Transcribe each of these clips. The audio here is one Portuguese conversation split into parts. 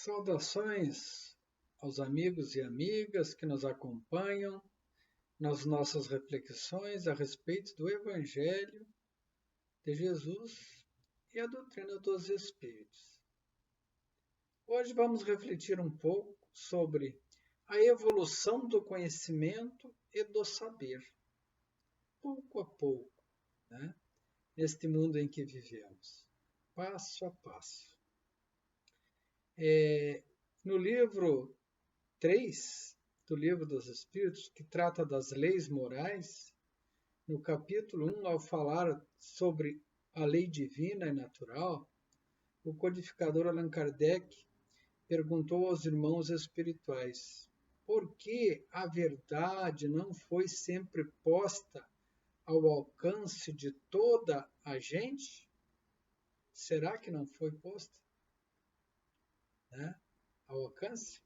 Saudações aos amigos e amigas que nos acompanham nas nossas reflexões a respeito do Evangelho de Jesus e a doutrina dos Espíritos. Hoje vamos refletir um pouco sobre a evolução do conhecimento e do saber, pouco a pouco, neste mundo em que vivemos, passo a passo. No livro 3 do Livro dos Espíritos, que trata das leis morais, no capítulo 1, ao falar sobre a lei divina e natural, o codificador Allan Kardec perguntou aos irmãos espirituais por que a verdade não foi sempre posta ao alcance de toda a gente? Será que não foi posta? Ao alcance?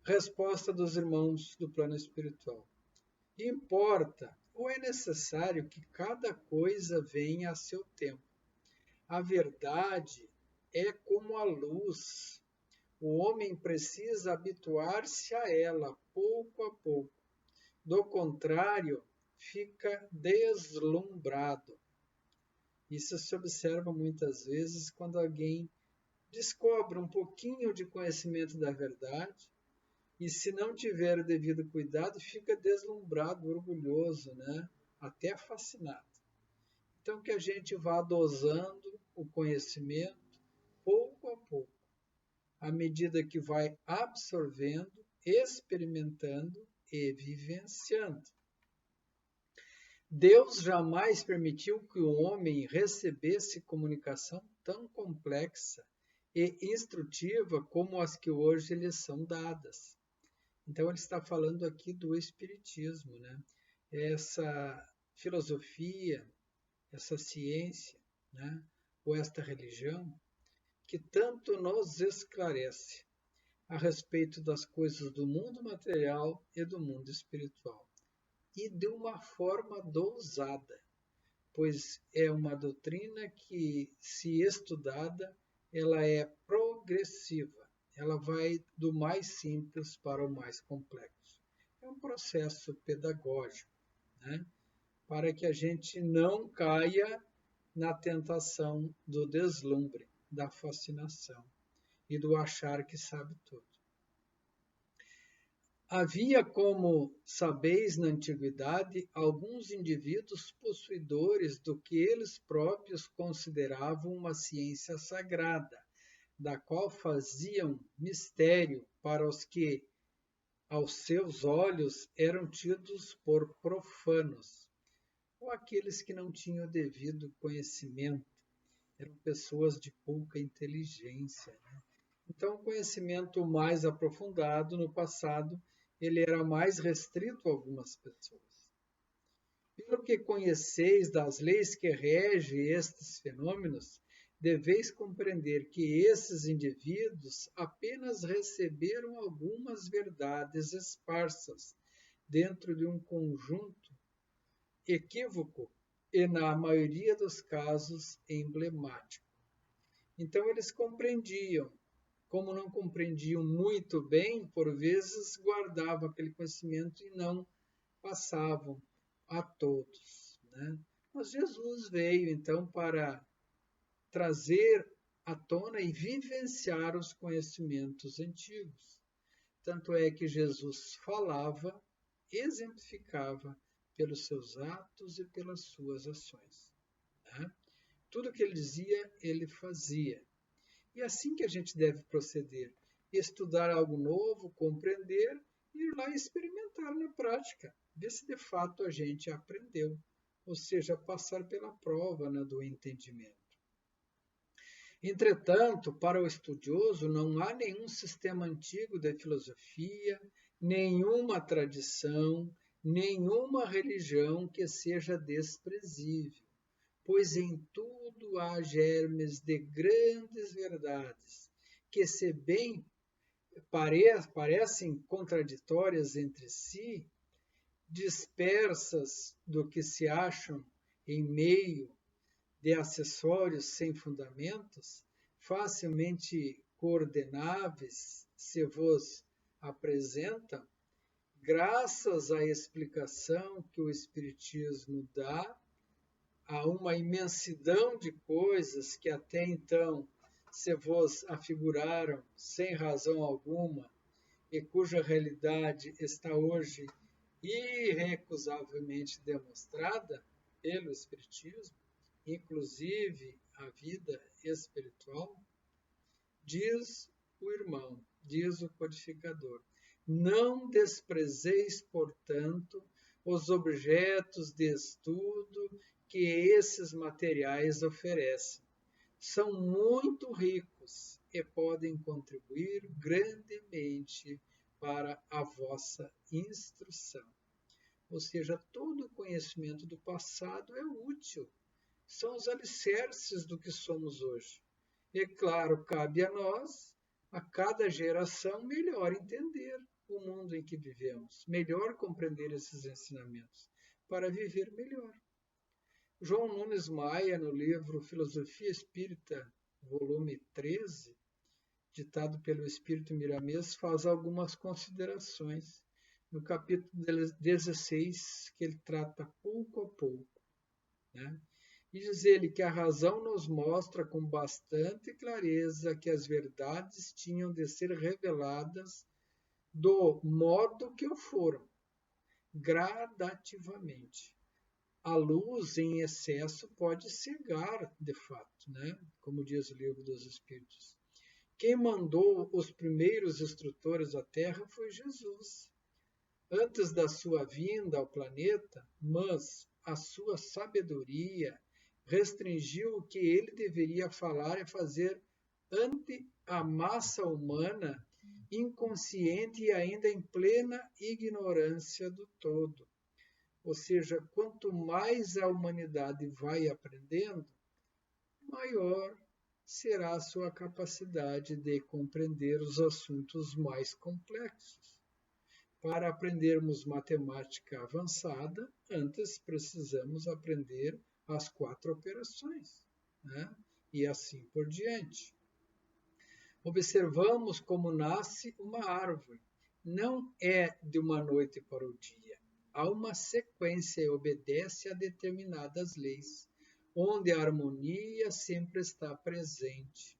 Resposta dos irmãos do plano espiritual. Importa ou é necessário que cada coisa venha a seu tempo. A verdade é como a luz. O homem precisa habituar-se a ela pouco a pouco. Do contrário, fica deslumbrado. Isso se observa muitas vezes quando alguém descobre um pouquinho de conhecimento da verdade e, se não tiver o devido cuidado, fica deslumbrado, orgulhoso, até fascinado. Então, que a gente vá dosando o conhecimento pouco a pouco, à medida que vai absorvendo, experimentando e vivenciando. Deus jamais permitiu que o homem recebesse comunicação tão complexa e instrutiva como as que hoje lhes são dadas. Então, ele está falando aqui do Espiritismo, Essa filosofia, essa ciência, ou esta religião, que tanto nos esclarece a respeito das coisas do mundo material e do mundo espiritual. E de uma forma dosada, pois é uma doutrina que, se estudada, ela é progressiva. Ela vai do mais simples para o mais complexo. É um processo pedagógico, para que a gente não caia na tentação do deslumbre, da fascinação e do achar que sabe tudo. Havia, como sabeis na antiguidade, alguns indivíduos possuidores do que eles próprios consideravam uma ciência sagrada, da qual faziam mistério para os que, aos seus olhos, eram tidos por profanos, ou aqueles que não tinham o devido conhecimento, eram pessoas de pouca inteligência. Então, o conhecimento mais aprofundado no passado, ele era mais restrito a algumas pessoas. Pelo que conheceis das leis que regem estes fenômenos, deveis compreender que esses indivíduos apenas receberam algumas verdades esparsas dentro de um conjunto equívoco e, na maioria dos casos, emblemático. Então, eles compreendiam. Como não compreendiam muito bem, por vezes guardavam aquele conhecimento e não passavam a todos. Mas Jesus veio, então, para trazer à tona e vivenciar os conhecimentos antigos. Tanto é que Jesus falava, exemplificava pelos seus atos e pelas suas ações. Tudo que ele dizia, ele fazia. E é assim que a gente deve proceder. Estudar algo novo, compreender e ir lá experimentar na prática. Ver se de fato a gente aprendeu. Ou seja, passar pela prova do entendimento. Entretanto, para o estudioso, não há nenhum sistema antigo de filosofia, nenhuma tradição, nenhuma religião que seja desprezível, pois em tudo há germes de grandes verdades, que, se bem parecem contraditórias entre si, dispersas do que se acham em meio de acessórios sem fundamentos, facilmente coordenáveis se vos apresentam, graças à explicação que o Espiritismo dá a uma imensidão de coisas que até então se vos afiguraram sem razão alguma e cuja realidade está hoje irrecusavelmente demonstrada pelo Espiritismo, inclusive a vida espiritual, diz o irmão, diz o codificador: não desprezeis, portanto, os objetos de estudo que esses materiais oferecem. São muito ricos e podem contribuir grandemente para a vossa instrução. Ou seja, todo o conhecimento do passado é útil. São os alicerces do que somos hoje. E, claro, cabe a nós, a cada geração, melhor entender o mundo em que vivemos, melhor compreender esses ensinamentos, para viver melhor. João Nunes Maia, no livro Filosofia Espírita, volume 13, ditado pelo Espírito Miramês, faz algumas considerações no capítulo 16, que ele trata pouco a pouco, né? E diz ele que a razão nos mostra com bastante clareza que as verdades tinham de ser reveladas do modo que o foram, gradativamente. A luz em excesso pode cegar, de fato, né? Como diz o Livro dos Espíritos. Quem mandou os primeiros instrutores à Terra foi Jesus, antes da sua vinda ao planeta, mas a sua sabedoria restringiu o que ele deveria falar e fazer ante a massa humana, inconsciente e ainda em plena ignorância do todo. Ou seja, quanto mais a humanidade vai aprendendo, maior será a sua capacidade de compreender os assuntos mais complexos. Para aprendermos matemática avançada, antes precisamos aprender as 4 operações, né? E assim por diante. Observamos como nasce uma árvore. Não é de uma noite para o dia. Há uma sequência e obedece a determinadas leis, onde a harmonia sempre está presente.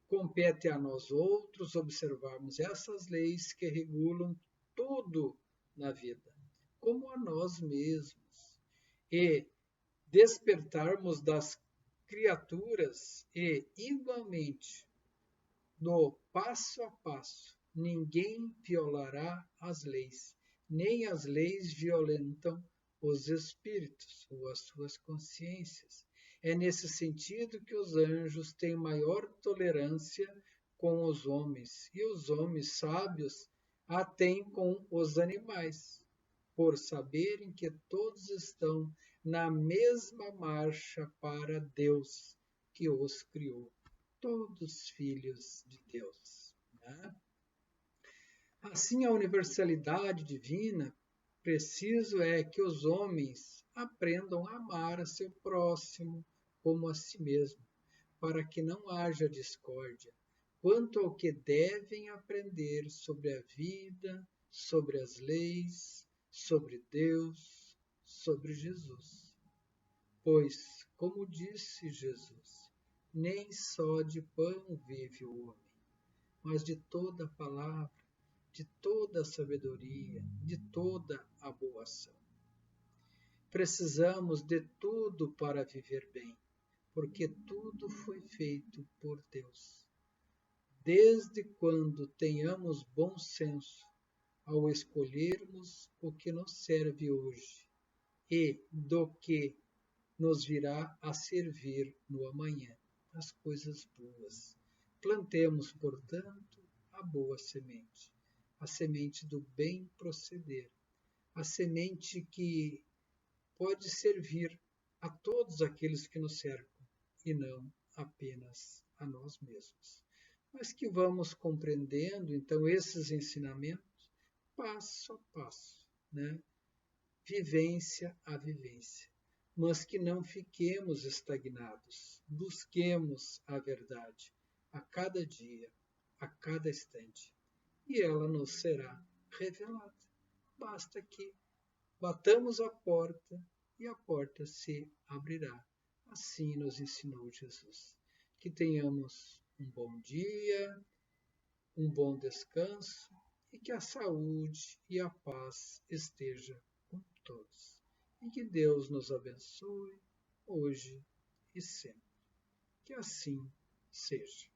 Compete a nós outros observarmos essas leis que regulam tudo na vida, como a nós mesmos, e despertarmos das criaturas e, igualmente, no passo a passo, ninguém violará as leis, nem as leis violentam os espíritos ou as suas consciências. É nesse sentido que os anjos têm maior tolerância com os homens, e os homens sábios a têm com os animais, por saberem que todos estão na mesma marcha para Deus que os criou, todos filhos de Deus, né? Assim, a universalidade divina, preciso é que os homens aprendam a amar a seu próximo como a si mesmo, para que não haja discórdia quanto ao que devem aprender sobre a vida, sobre as leis, sobre Deus, sobre Jesus. Pois, como disse Jesus, nem só de pão vive o homem, mas de toda a palavra, de toda a sabedoria, de toda a boa ação. Precisamos de tudo para viver bem, porque tudo foi feito por Deus. Desde quando tenhamos bom senso ao escolhermos o que nos serve hoje e do que nos virá a servir no amanhã, as coisas boas. Plantemos, portanto, a boa semente, a semente do bem proceder, a semente que pode servir a todos aqueles que nos cercam e não apenas a nós mesmos. Mas que vamos compreendendo, então, esses ensinamentos passo a passo, né? Vivência a vivência. Mas que não fiquemos estagnados. Busquemos a verdade a cada dia, a cada instante, e ela nos será revelada. Basta que batamos a porta e a porta se abrirá. Assim nos ensinou Jesus. Que tenhamos um bom dia, um bom descanso e que a saúde e a paz esteja com todos. E que Deus nos abençoe hoje e sempre. Que assim seja.